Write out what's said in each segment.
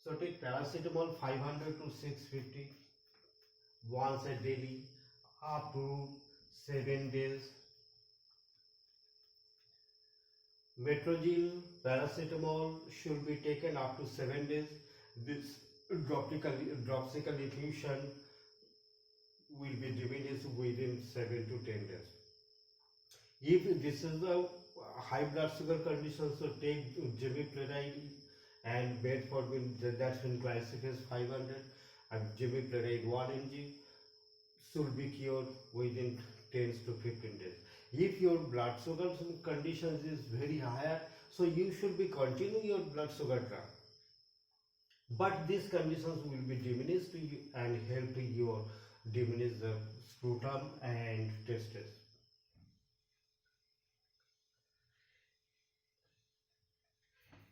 So take paracetamol 500 to 650 once a daily up to 7 days. Metrogyl paracetamol should be taken up to 7 days. This dropsical effusion will be diminished within 7 to 10 days. If this is a high blood sugar condition, so take gemipliride and metformin, that's in glyciphase 500, and gemipliride 1 mg should be cured within 10 to 15 days. If your blood sugar conditions is very higher, so you should be continuing your blood sugar drug. But these conditions will be diminished to you and help you diminish the scrotum and testes.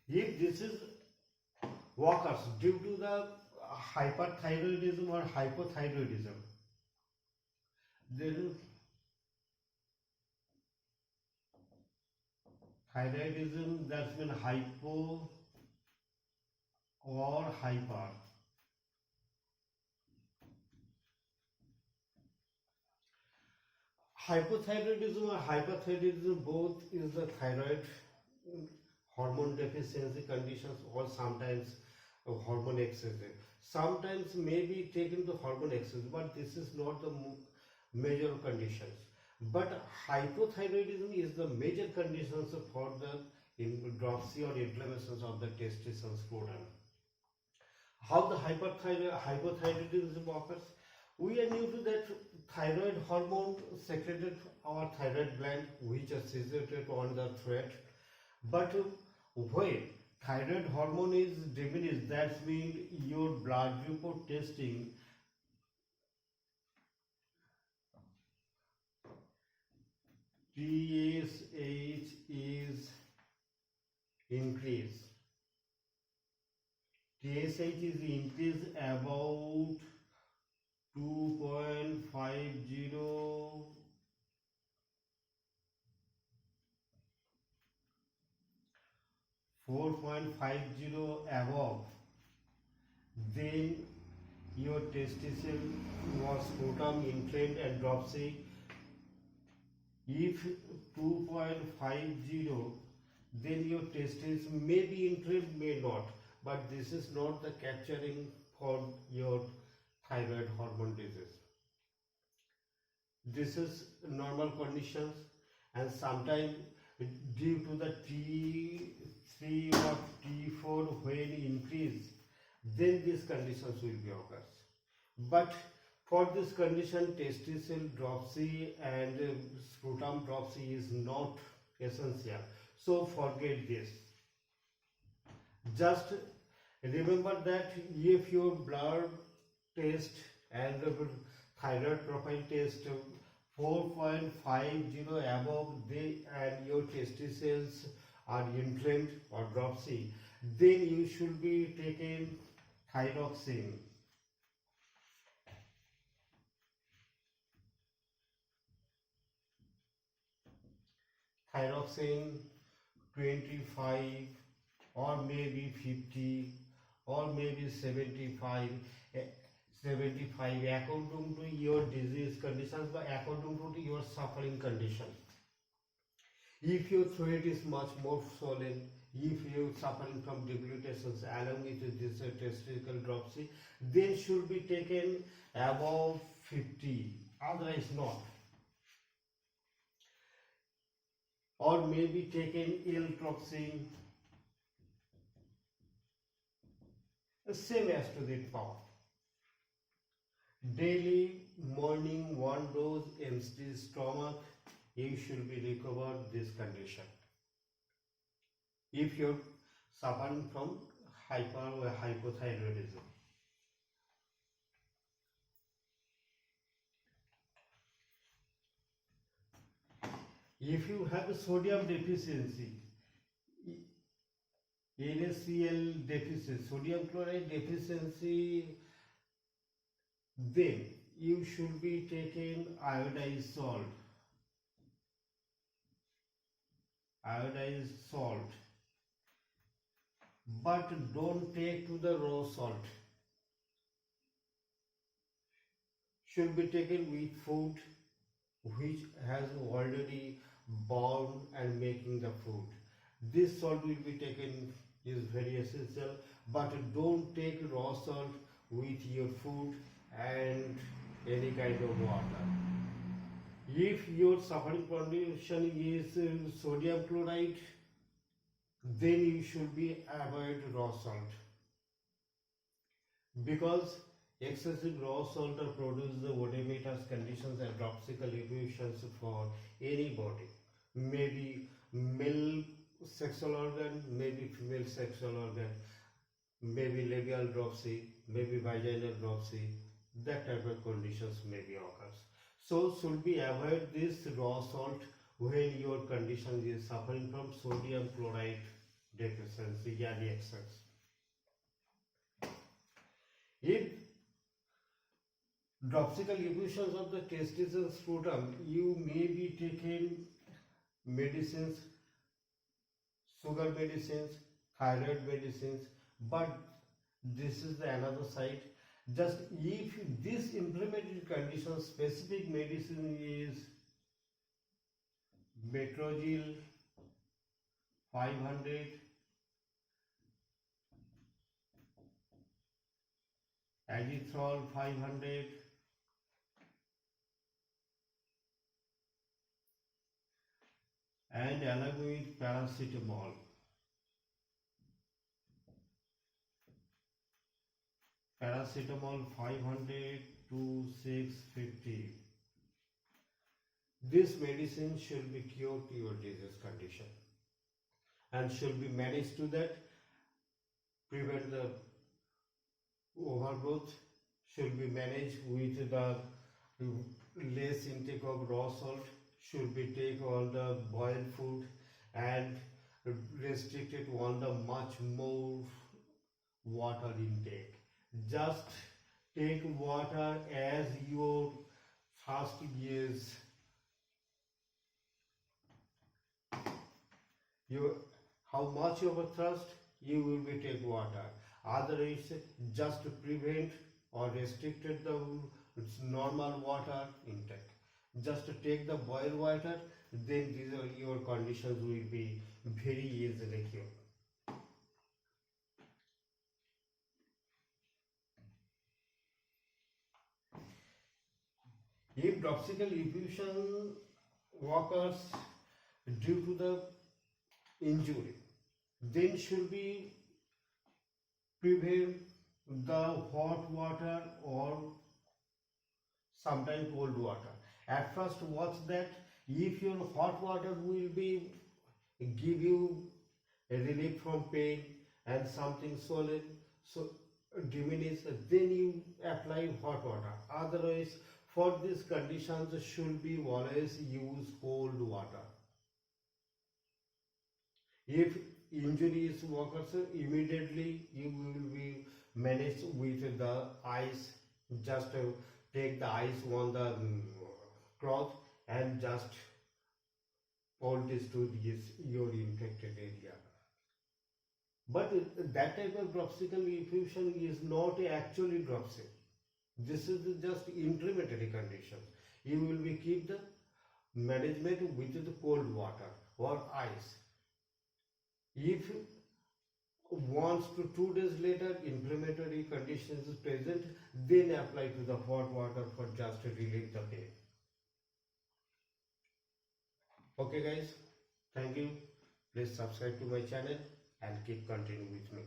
If this is occurs due to the hyperthyroidism or hypothyroidism, then thyroidism, that's been hypo or hyper. Hypothyroidism or hyperthyroidism both is the thyroid hormone deficiency conditions or sometimes hormone excess. Sometimes may be taken to hormone excess, but this is not the major conditions. But hypothyroidism is the major conditions for the dropsy or inflammations of the testis and scrotum. How the hypothyroidism occurs? We are new to that thyroid hormone secreted our thyroid gland, which are situated on the thread. But when thyroid hormone is diminished, that means your blood report testing TSH is increased. TSH is increased about 2.50 4.50 above, then your testicle was scrotum inflamed and dropsy. If 2.50, then your testis may be inflamed, may not, but this is not the capturing for your thyroid hormone disease. This is normal conditions, and sometimes due to the T3 or T4 when increase, then these conditions will be occurs. But for this condition, testicle dropsy and scrotum dropsy is not essential. So forget this. Just remember that if your blood test and thyroid profile test 4.50 above and your testicles are inflamed or dropsy, then you should be taking thyroxine. Thyroxine 25 or maybe 50 or maybe 75 according to your disease conditions, but according to your suffering condition. If your throat is much more swollen, if you are suffering from debilitations along with this testicle dropsy, then should be taken above 50, otherwise not. Or maybe taken L-troxine, same as to the power. Daily morning 1 dose empty stomach, you should be recovered this condition. If you're suffering from hyper or hypothyroidism. If you have a sodium deficiency, NaCl deficiency, sodium chloride deficiency, then you should be taking iodized salt. Iodized salt but don't take to the raw salt. Should be taken with food which has already boiled and making the food. This salt will be taken is very essential, but don't take raw salt with your food and any kind of water. If your suffering condition is sodium chloride, then you should be avoid raw salt, because excessive raw salt produces the oedematous conditions and dropsical effusions for anybody, maybe male sexual organ, maybe female sexual organ, maybe labial dropsy, maybe vaginal dropsy, that type of conditions may be occurs. So should we avoid this raw salt when your condition is suffering from sodium chloride deficiency and excess. If dropsical effusions of the testis and scrotum, you may be taking medicines, sugar medicines, thyroid medicines, but this is the another side. Just if this inflammatory condition, specific medicine is Metrozil 500, Azithrol 500, and along with paracetamol. Paracetamol 500 to 650. This medicine should be cured to your disease condition and should be managed to that, prevent the overgrowth, should be managed with the less intake of raw salt, should be take on the boiled food and restricted on the much more water intake. Just take water as your thirst is. How much of a thirst you will be take water. Otherwise, just prevent or restricted the normal water intake. Just take the boiled water, then your conditions will be very easily cured. If dropsical effusion occurs due to the injury, then should be prevent the hot water or sometimes cold water. At first, watch that if your hot water will be give you a relief from pain and something swollen, so diminish, then you apply hot water. Otherwise, for these conditions should be always use cold water. If injury is occurs, immediately you will be managed with the ice. Just take the ice on the cloth and just hold this to your infected area. But that type of dropsical effusion is not actually dropsy. This is just inflammatory condition. You will be keep the management with the cold water or ice. If once to 2 days later inflammatory conditions is present, then apply to the hot water for just to relieve the pain. Okay guys, thank you. Please subscribe to my channel and keep continuing with me.